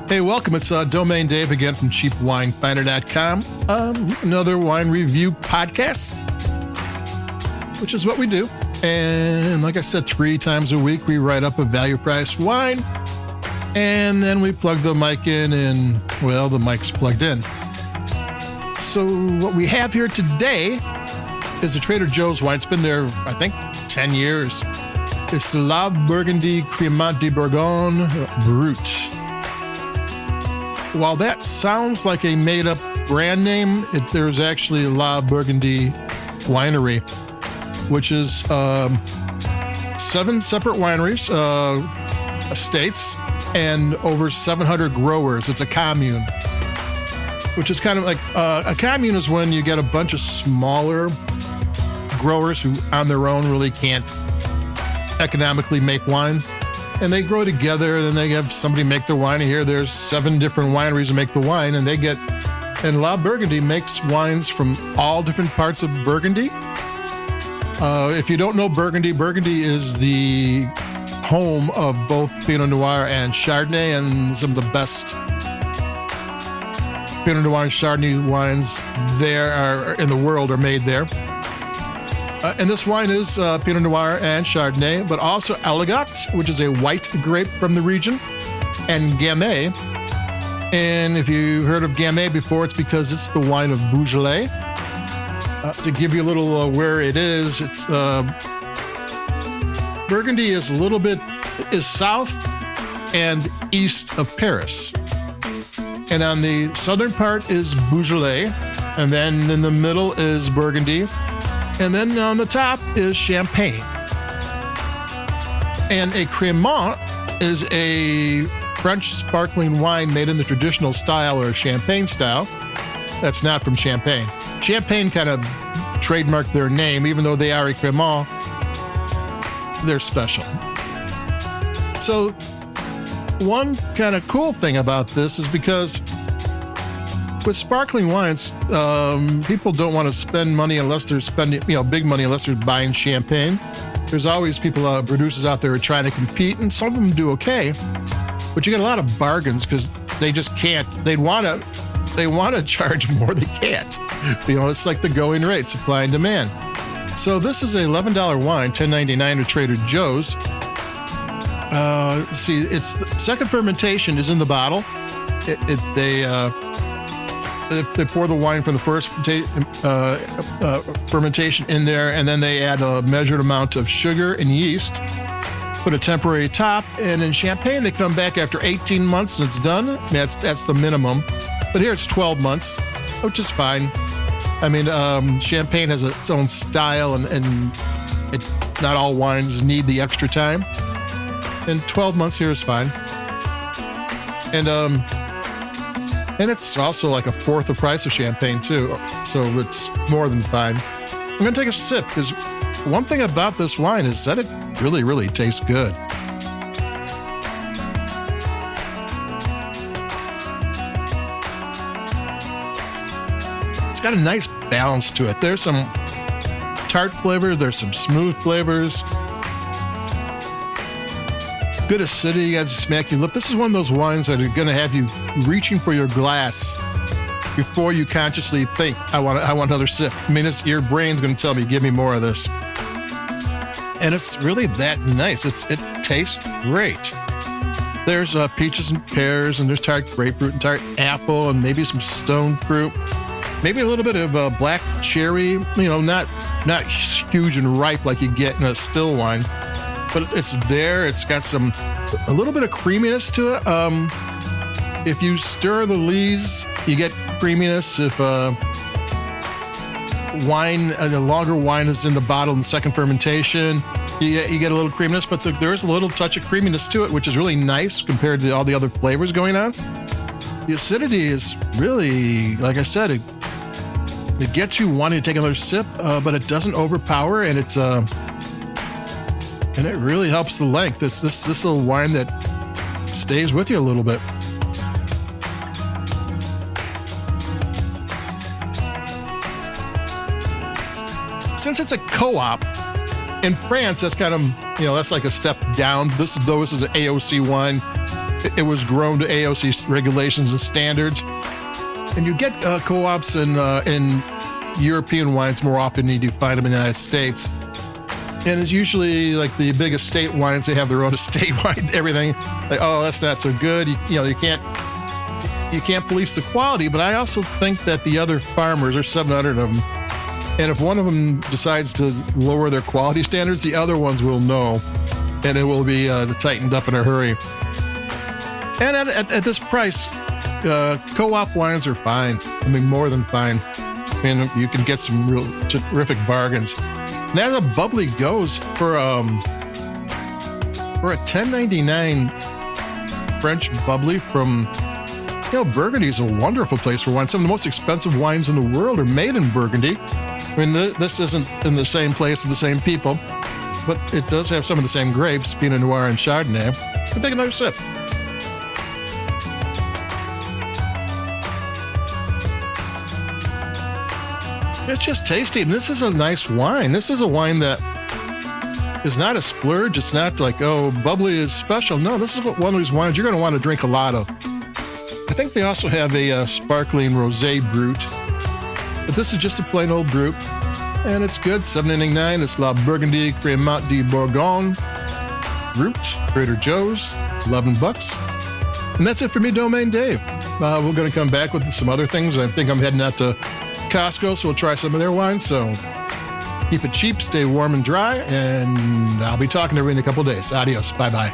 Hey, welcome. It's Domain Dave again from CheapWineFinder.com. Another wine review podcast, which is what we do. And like I said, 3 times a week, we write up a value price wine. And then we plug the mic in and, well, the mic's plugged in. So what we have here today is a Trader Joe's wine. It's been there, I think, 10 years. It's the Burgondie Cremant de Bourgogne Brut. While that sounds like a made-up brand name, there's actually La Burgundy Winery, which is 7 separate wineries, estates, and over 700 growers. It's a commune, which is kind of like a commune is when you get a bunch of smaller growers who on their own really can't economically make wine. And they grow together, then they have somebody make the wine. Here, there's 7 different wineries that make the wine, and and La Burgundy makes wines from all different parts of Burgundy. If you don't know Burgundy, Burgundy is the home of both Pinot Noir and Chardonnay, and some of the best Pinot Noir and Chardonnay wines there are in the world are made there. And this wine is Pinot Noir and Chardonnay, but also Elegant, which is a white grape from the region, and Gamay. And if you heard of Gamay before, it's because it's the wine of Beaujolais. To give you a little where it is, it's Burgundy is south and east of Paris. And on the southern part is Beaujolais, and then in the middle is Burgundy. And then on the top is Champagne. And a Cremant is a French sparkling wine made in the traditional style or champagne style. That's not from Champagne. Champagne kind of trademarked their name, even though they are a Cremant. They're special. So one kind of cool thing about this is because with sparkling wines, people don't want to spend money unless they're spending, big money unless they're buying champagne. There's always people, producers out there who are trying to compete, and some of them do okay. But you get a lot of bargains because they just can't. They want to charge more, they can't. It's like the going rate, supply and demand. So this is a $11 wine, $10.99 at Trader Joe's. See, it's the second fermentation is in the bottle. They pour the wine from the first fermentation in there, and then they add a measured amount of sugar and yeast, put a temporary top, and in Champagne they come back after 18 months and it's done. That's the minimum. But here it's 12 months, which is fine. I mean, Champagne has its own style, and not all wines need the extra time. And 12 months here is fine. And it's also like a fourth the price of Champagne, too. So it's more than fine. I'm going to take a sip, because one thing about this wine is that it really, really tastes good. It's got a nice balance to it. There's some tart flavors. There's some smooth flavors. Good acidity, you got to smack your lip. This is one of those wines that are going to have you reaching for your glass before you consciously think, I want another sip. I mean, your brain's going to tell me, give me more of this. And it's really that nice. It tastes great. There's peaches and pears, and there's tart grapefruit and tart apple, and maybe some stone fruit. Maybe a little bit of black cherry, not huge and ripe like you get in a still wine. But it's there. It's got a little bit of creaminess to it. If you stir the lees, you get creaminess. If a longer wine is in the bottle in the second fermentation, you get a little creaminess. But there is a little touch of creaminess to it, which is really nice compared to all the other flavors going on. The acidity is really, like I said, it gets you wanting to take another sip, but it doesn't overpower, and and it really helps the length. This is a wine that stays with you a little bit. Since it's a co-op, in France, that's kind of, that's like a step down. This is an AOC wine. It was grown to AOC regulations and standards. And you get co-ops in European wines more often than you do find them in the United States. And it's usually like the big estate wines. They have their own estate wine, everything. Like, oh, that's not so good. You can't police the quality. But I also think that the other farmers, there's 700 of them, and if one of them decides to lower their quality standards, the other ones will know, and it will be tightened up in a hurry. And at this price, co-op wines are fine. I mean, more than fine. I mean, you can get some real terrific bargains. And as a Bubbly goes, for a $10.99 French Bubbly from, Burgundy is a wonderful place for wine. Some of the most expensive wines in the world are made in Burgundy. I mean, this isn't in the same place with the same people, but it does have some of the same grapes, Pinot Noir and Chardonnay. But take another sip. It's just tasty. And this is a nice wine. This is a wine that is not a splurge. It's not like, oh, Bubbly is special. No, this is one of these wines you're going to want to drink a lot of. I think they also have a sparkling rosé brut. But this is just a plain old brut. And it's good. $7.99. It's La Burgondie Cremant de Bourgogne. Brut, Trader Joe's, $11. And that's it for me, Domain Dave. We're going to come back with some other things. I think I'm heading out to Costco, so we'll try some of their wines. So keep it cheap, stay warm and dry, and I'll be talking to everybody in a couple of days. Adios. Bye-bye.